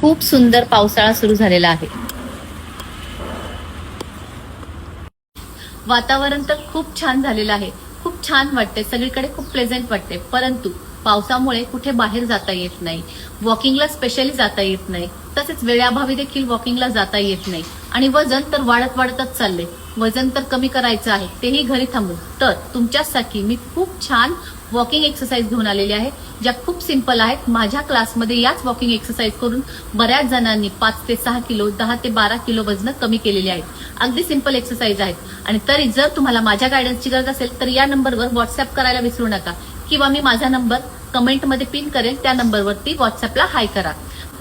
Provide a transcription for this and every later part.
खूप सुंदर पावसाळा सुरू झालेला आहे. वातावरण तर खूप छान झालेलं आहे. खूप छान वाटते, सगळीकडे खूप प्लेझेंट वाटते. परंतु पावसामुळे कुठे बाहेर जाता येत नाही, वॉकिंगला स्पेशली जाता येत नाही, तसेच वेळाभावी देखील वॉकिंगला जाता येत नाही. आणि वजन तर वाढतच चालले. वजन तर कमी करायचं आहे, तेही घरी थांबून. तर तुमच्यासाठी मी खूप छान वॉकिंग एक्सरसाइज घेऊन आलेली आहे, ज्या खूप सिंपल आहेत. माझ्या क्लासमध्ये याच वॉकिंग एक्सरसाइज करून बऱ्याच जणांनी 5 ते 6 किलो, 10 ते 12 किलो वजन कमी केलेली आहेत. अगदी सिंपल एक्सरसाइज आहेत. आणि तरी जर तुम्हाला माझ्या गायडन्सची गरज असेल तर या नंबरवर व्हॉट्सअप करायला विसरू नका, किंवा मी माझा नंबर कमेंटमध्ये पिन करेल, त्या नंबरवरती व्हॉट्सअपला हाय करा.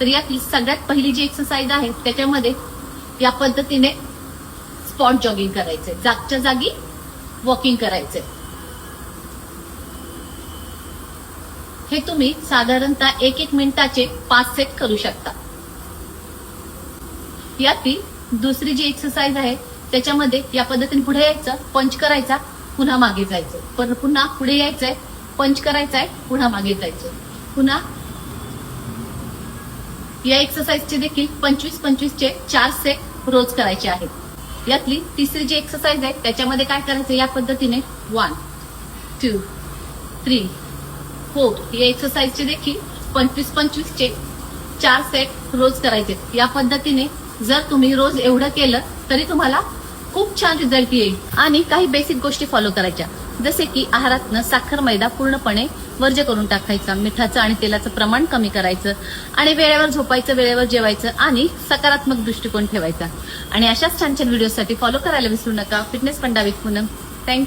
तर यातली सगळ्यात पहिली जी एक्सरसाइज आहे त्याच्यामध्ये या पद्धतीने स्पॉट जॉगिंग करायचंय, जागच्या जागी वॉकिंग करायचंय. हे तुम्ही साधारणतः 1-1 मिनिटाचे 5 सेट करू शकता. यातील दुसरी जी एक्सरसाइज आहे त्याच्यामध्ये या पद्धतीने पुढे यायचं, पंच करायचा, पुन्हा मागे जायचं, पण पुन्हा पुढे यायचंय, पंच करायचंय, पुन्हा मागे जायचं, पुन्हा. या एक्सरसाइजचे देखील 25-25चे 4 सेट रोज करायचे आहेत. यातली तिसरी जी एक्सरसाइज आहे त्याच्यामध्ये काय करायचं, या पद्धतीने 1, 2, 3, 4 या एक्सरसाइजचे देखील 25-25चे 4 सेट रोज करायचे. या पद्धतीने जर तुम्ही रोज एवढं केलं तरी तुम्हाला खूप छान रिझल्ट येईल. आणि काही बेसिक गोष्टी फॉलो करायच्या, जसे की आहारातनं साखर, मैदा पूर्णपणे वर्ज्य करून टाकायचा, मिठाचं आणि तेलाचं प्रमाण कमी करायचं, आणि वेळेवर झोपायचं, वेळेवर जेवायचं, आणि सकारात्मक दृष्टिकोन ठेवायचा. आणि अशाच छान छान व्हिडिओसाठी फॉलो करायला विसरू नका. Fitness Panda with Poonam. Thank you.